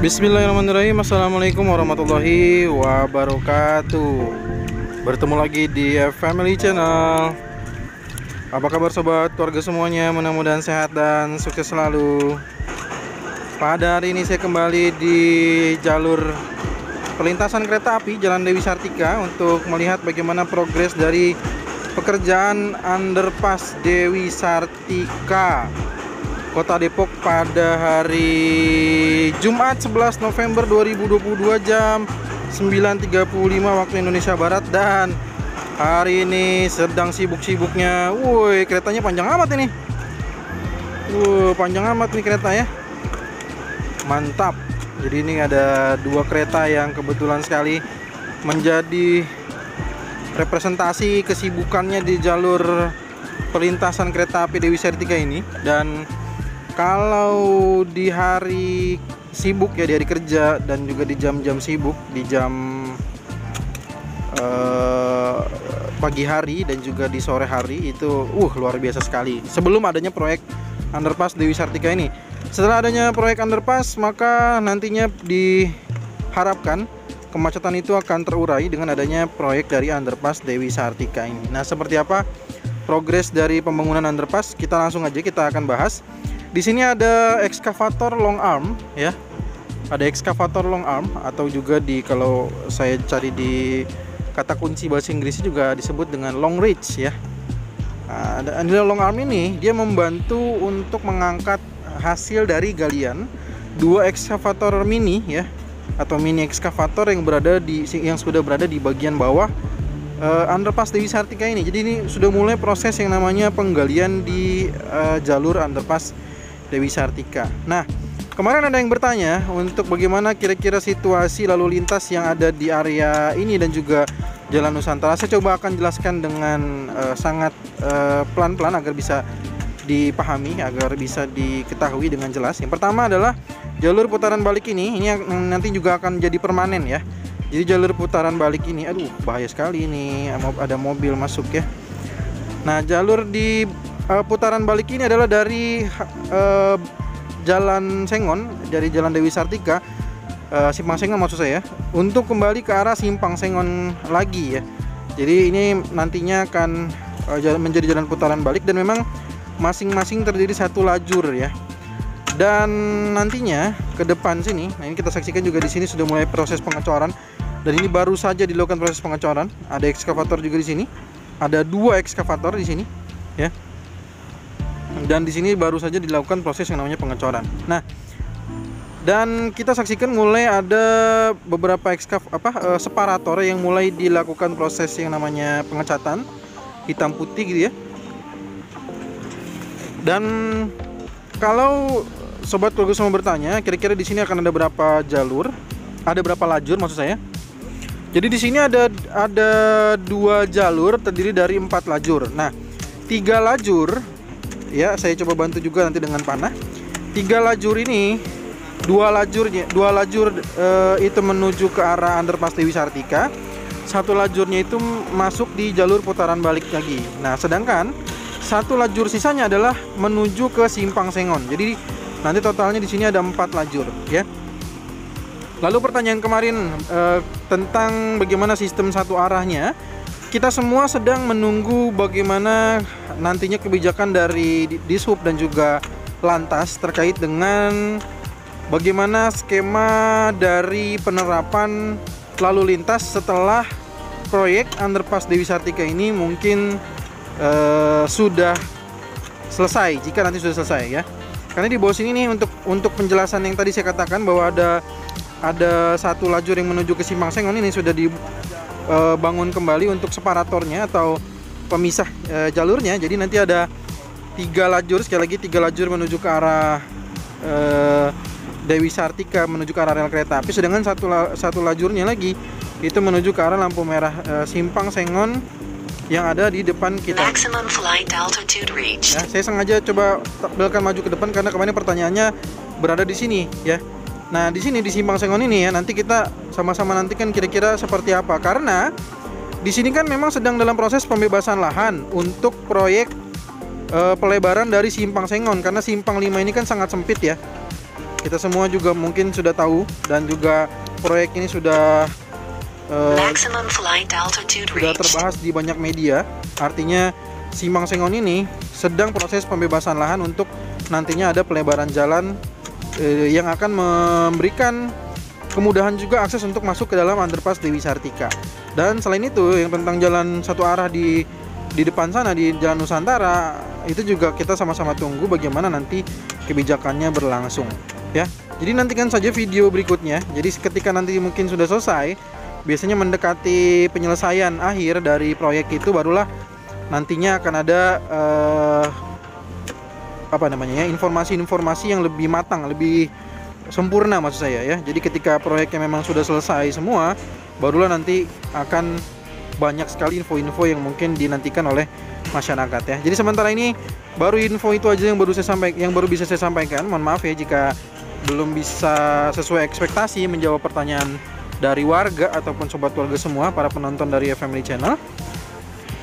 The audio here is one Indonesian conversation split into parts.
Bismillahirrahmanirrahim. Assalamualaikum warahmatullahi wabarakatuh. Bertemu lagi di Family Channel. Apa kabar sobat, keluarga semuanya? Mudah-mudahan sehat dan sukses selalu. Pada hari ini saya kembali di jalur perlintasan kereta api Jalan Dewi Sartika untuk melihat bagaimana progres dari pekerjaan underpass Dewi Sartika, Kota Depok pada hari Jumat 11 November 2022 jam 9.35 waktu Indonesia Barat. Dan hari ini sedang sibuk-sibuknya. Woi, keretanya panjang amat ini. Panjang amat nih kereta ya. Mantap. Jadi ini ada dua kereta yang kebetulan sekali menjadi representasi kesibukannya di jalur perlintasan kereta api Dewi Sartika ini. Dan kalau di hari sibuk ya, di hari kerja dan juga di jam-jam sibuk, di jam pagi hari dan juga di sore hari itu luar biasa sekali sebelum adanya proyek underpass Dewi Sartika ini. Setelah adanya proyek underpass, maka nantinya diharapkan kemacetan itu akan terurai dengan adanya proyek dari underpass Dewi Sartika ini. Nah, seperti apa progres dari pembangunan underpass? Kita langsung aja kita akan bahas. Di sini ada ekskavator long arm ya. Ada ekskavator long arm atau juga kalau saya cari di kata kunci bahasa Inggris juga disebut dengan long reach ya. Nah, long arm ini dia membantu untuk mengangkat hasil dari galian dua ekskavator mini ya, atau mini ekskavator yang sudah berada di bagian bawah underpass Dewi Sartika ini. Jadi ini sudah mulai proses yang namanya penggalian di jalur underpass Dewi Sartika. Nah, kemarin ada yang bertanya untuk bagaimana kira-kira situasi lalu lintas yang ada di area ini dan juga Jalan Nusantara. Saya coba akan jelaskan dengan sangat pelan-pelan agar bisa dipahami, agar bisa diketahui dengan jelas. Yang pertama adalah jalur putaran balik ini nanti juga akan jadi permanen ya. Jadi jalur putaran balik ini, bahaya sekali ini, ada mobil masuk ya. Nah, jalur di putaran balik ini adalah dari Jalan Sengon, dari Jalan Dewi Sartika, Simpang Sengon maksud saya, untuk kembali ke arah Simpang Sengon lagi ya. Jadi ini nantinya akan menjadi jalan putaran balik dan memang masing-masing terdiri satu lajur ya. Dan nantinya ke depan sini, nah ini kita saksikan juga di sini sudah mulai proses pengecoran. Dan ini baru saja dilakukan proses pengecoran. Ada ekskavator juga di sini. Ada dua ekskavator di sini ya. Dan di sini baru saja dilakukan proses yang namanya pengecoran. Nah, dan kita saksikan mulai ada beberapa separator yang mulai dilakukan proses yang namanya pengecatan hitam putih gitu ya. Dan kalau sobat keluarga semua bertanya, kira-kira di sini akan ada berapa jalur? Ada berapa lajur maksud saya? Jadi di sini ada dua jalur terdiri dari 4 lajur. Nah, 3 lajur ya, saya coba bantu juga nanti dengan panah. 3 lajur ini, dua lajur itu menuju ke arah underpass Dewi Sartika. 1 lajurnya itu masuk di jalur putaran balik lagi. Nah, sedangkan 1 lajur sisanya adalah menuju ke Simpang Sengon. Jadi nanti totalnya di sini ada 4 lajur ya. Lalu pertanyaan kemarin tentang bagaimana sistem satu arahnya, kita semua sedang menunggu bagaimana nantinya kebijakan dari Dishub dan juga Lantas terkait dengan bagaimana skema dari penerapan lalu lintas setelah proyek underpass Dewi Sartika ini mungkin sudah selesai, jika nanti sudah selesai ya. Karena di bawah sini nih untuk penjelasan yang tadi saya katakan bahwa ada 1 lajur yang menuju ke Simpang Sengon ini sudah dibangun kembali untuk separatornya atau pemisah jalurnya. Jadi nanti ada 3 lajur, sekali lagi 3 lajur menuju ke arah Dewi Sartika, menuju ke arah rel kereta api. Sedangkan satu lajurnya lagi itu menuju ke arah lampu merah Simpang Sengon yang ada di depan kita. Ya, saya sengaja coba belokkan maju ke depan karena kemarin pertanyaannya berada di sini ya. Nah, di sini di Simpang Sengon ini ya, nanti kita sama-sama nantikan kira-kira seperti apa. Karena di sini kan memang sedang dalam proses pembebasan lahan untuk proyek pelebaran dari Simpang Sengon, karena Simpang 5 ini kan sangat sempit ya. kita semua juga mungkin sudah tahu, dan juga proyek ini sudah terbahas di banyak media. Artinya Simpang Sengon ini sedang proses pembebasan lahan untuk nantinya ada pelebaran jalan yang akan memberikan kemudahan juga akses untuk masuk ke dalam underpass Dewi Sartika. Dan selain itu, yang tentang jalan satu arah di depan sana, di Jalan Nusantara, itu juga kita sama-sama tunggu bagaimana nanti kebijakannya berlangsung ya. Jadi nantikan saja video berikutnya. Jadi ketika nanti mungkin sudah selesai, biasanya mendekati penyelesaian akhir dari proyek itu, barulah nantinya akan ada informasi-informasi yang lebih matang, lebih sempurna maksud saya ya. Jadi ketika proyeknya memang sudah selesai semua, barulah nanti akan banyak sekali info-info yang mungkin dinantikan oleh masyarakat ya. Jadi sementara ini baru info itu aja yang baru bisa saya sampaikan. Mohon maaf ya jika belum bisa sesuai ekspektasi menjawab pertanyaan dari warga ataupun sobat keluarga semua, para penonton dari Family Channel.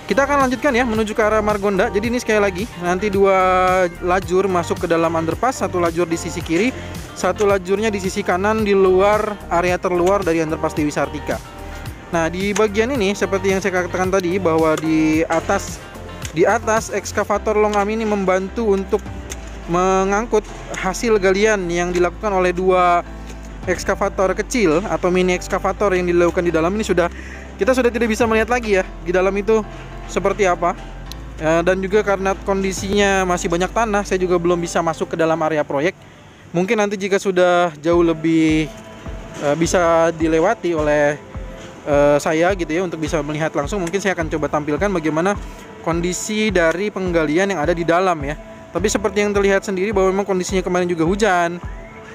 Kita akan lanjutkan ya menuju ke arah Margonda. Jadi ini sekali lagi nanti 2 lajur masuk ke dalam underpass, 1 lajur di sisi kiri, 1 lajurnya di sisi kanan di luar area terluar dari underpass Dewi Sartika. Nah, di bagian ini seperti yang saya katakan tadi, bahwa di atas ekskavator Long Am ini membantu untuk mengangkut hasil galian yang dilakukan oleh 2 ekskavator kecil atau mini ekskavator yang dilakukan di dalam ini. Kita sudah tidak bisa melihat lagi ya di dalam itu seperti apa. Dan juga karena kondisinya masih banyak tanah, saya juga belum bisa masuk ke dalam area proyek. Mungkin nanti jika sudah jauh lebih bisa dilewati oleh saya gitu ya, untuk bisa melihat langsung, mungkin saya akan coba tampilkan bagaimana kondisi dari penggalian yang ada di dalam ya. Tapi seperti yang terlihat sendiri bahwa memang kondisinya kemarin juga hujan.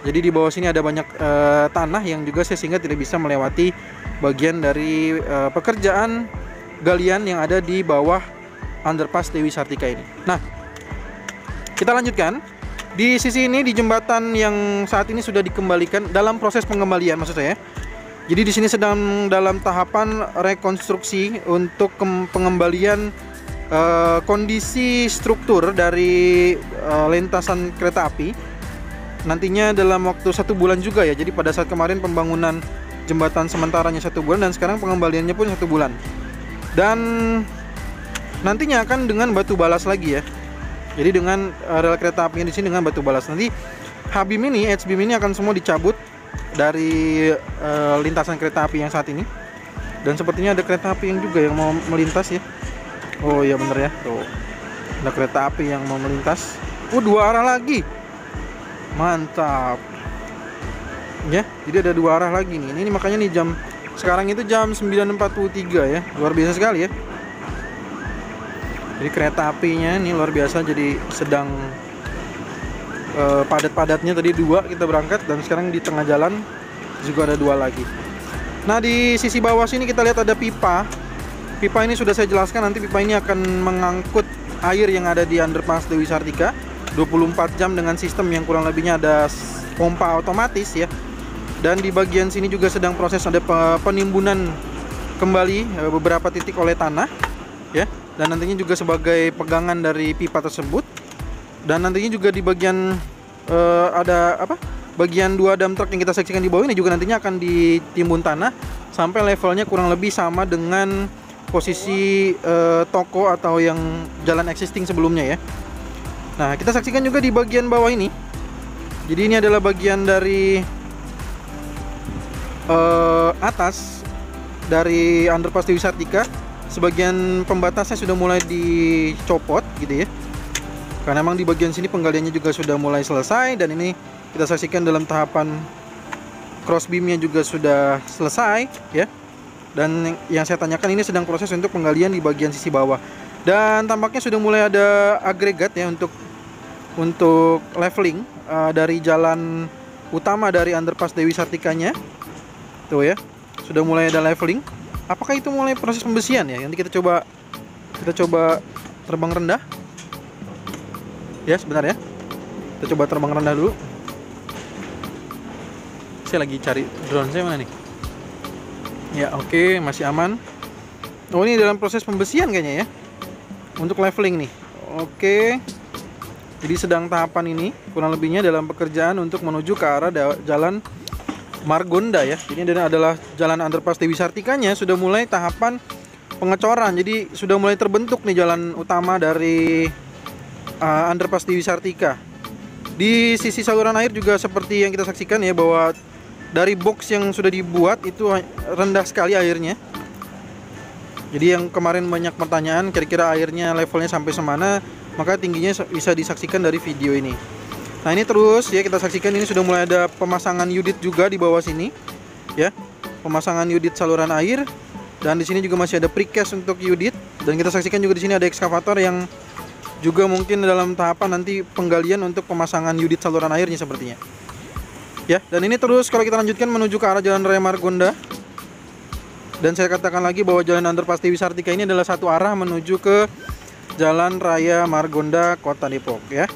Jadi di bawah sini ada banyak tanah yang juga sehingga tidak bisa melewati bagian dari pekerjaan galian yang ada di bawah underpass Dewi Sartika ini. Nah, kita lanjutkan. Di sisi ini, di jembatan yang saat ini sudah dikembalikan, dalam proses pengembalian maksud saya. Jadi di sini sedang dalam tahapan rekonstruksi untuk pengembalian kondisi struktur dari lintasan kereta api. Nantinya dalam waktu 1 bulan juga ya. Jadi pada saat kemarin pembangunan jembatan sementaranya 1 bulan, dan sekarang pengembaliannya pun 1 bulan. Dan nantinya akan dengan batu balas lagi ya. Jadi dengan rel kereta apinya di sini dengan batu balas. Nanti H-beam ini akan semua dicabut dari lintasan kereta api yang saat ini. Dan sepertinya ada kereta api yang juga yang mau melintas ya. Oh iya bener ya. Tuh. Ada kereta api yang mau melintas. 2 arah lagi. Mantap. Ya, jadi ada 2 arah lagi nih. Ini makanya nih sekarang itu jam 9.43 ya. Luar biasa sekali ya. Jadi kereta apinya ini luar biasa, jadi sedang padat-padatnya. Tadi 2 kita berangkat, dan sekarang di tengah jalan juga ada 2 lagi. Nah, di sisi bawah sini kita lihat ada pipa. Pipa ini sudah saya jelaskan, nanti pipa ini akan mengangkut air yang ada di underpass Dewi Sartika 24 jam dengan sistem yang kurang lebihnya ada pompa otomatis ya. Dan di bagian sini juga sedang proses ada penimbunan kembali beberapa titik oleh tanah ya. Dan nantinya juga sebagai pegangan dari pipa tersebut. Dan nantinya juga di bagian bagian 2 dump truck yang kita saksikan di bawah ini juga nantinya akan ditimbun tanah sampai levelnya kurang lebih sama dengan posisi toko atau yang jalan existing sebelumnya ya. Nah, kita saksikan juga di bagian bawah ini. Jadi ini adalah bagian dari atas dari underpass Dewi Sartika. Sebagian pembatasnya sudah mulai dicopot gitu ya. Karena memang di bagian sini penggaliannya juga sudah mulai selesai, dan ini kita saksikan dalam tahapan cross beamnya juga sudah selesai ya. Dan yang saya tanyakan ini sedang proses untuk penggalian di bagian sisi bawah. Dan tampaknya sudah mulai ada agregat ya untuk leveling dari jalan utama dari underpass Dewi Sartikanya. Tuh ya, sudah mulai ada leveling. Apakah itu mulai proses pembesian ya? Nanti kita coba terbang rendah. Ya, sebentar ya. Kita coba terbang rendah dulu. Saya lagi cari drone saya mana nih? Ya, oke, masih aman. Oh, ini dalam proses pembesian kayaknya ya. Untuk leveling nih. Oke. Jadi sedang tahapan ini kurang lebihnya dalam pekerjaan untuk menuju ke arah jalan Margonda ya. Ini adalah jalan underpass Dewi Sartikanya sudah mulai tahapan pengecoran. Jadi sudah mulai terbentuk nih jalan utama dari underpass Dewi Sartika. Di sisi saluran air juga seperti yang kita saksikan ya, bahwa dari box yang sudah dibuat itu rendah sekali airnya. Jadi yang kemarin banyak pertanyaan kira-kira airnya levelnya sampai semana, maka tingginya bisa disaksikan dari video ini. Nah ini terus ya kita saksikan, ini sudah mulai ada pemasangan unit juga di bawah sini ya, pemasangan unit saluran air, dan di sini juga masih ada precast untuk unit, dan kita saksikan juga di sini ada ekskavator yang juga mungkin dalam tahapan nanti penggalian untuk pemasangan unit saluran airnya sepertinya. Ya, dan ini terus kalau kita lanjutkan menuju ke arah Jalan Raya Margonda. Dan saya katakan lagi bahwa jalan underpass Dewi Sartika ini adalah satu arah menuju ke Jalan Raya Margonda Kota Depok ya.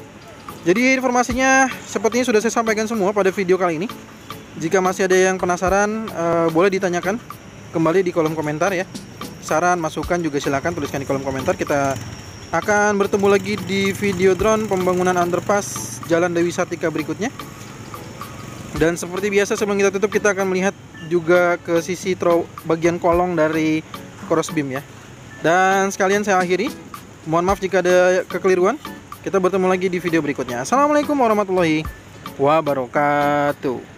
Jadi informasinya sepertinya sudah saya sampaikan semua pada video kali ini. Jika masih ada yang penasaran, boleh ditanyakan kembali di kolom komentar ya. Saran, masukan juga silakan tuliskan di kolom komentar. Kita akan bertemu lagi di video drone pembangunan underpass Jalan Dewi Sartika berikutnya. Dan seperti biasa sebelum kita tutup, kita akan melihat juga ke sisi bagian kolong dari cross beam ya. Dan sekalian saya akhiri, mohon maaf jika ada kekeliruan. Kita bertemu lagi di video berikutnya. Assalamualaikum warahmatullahi wabarakatuh.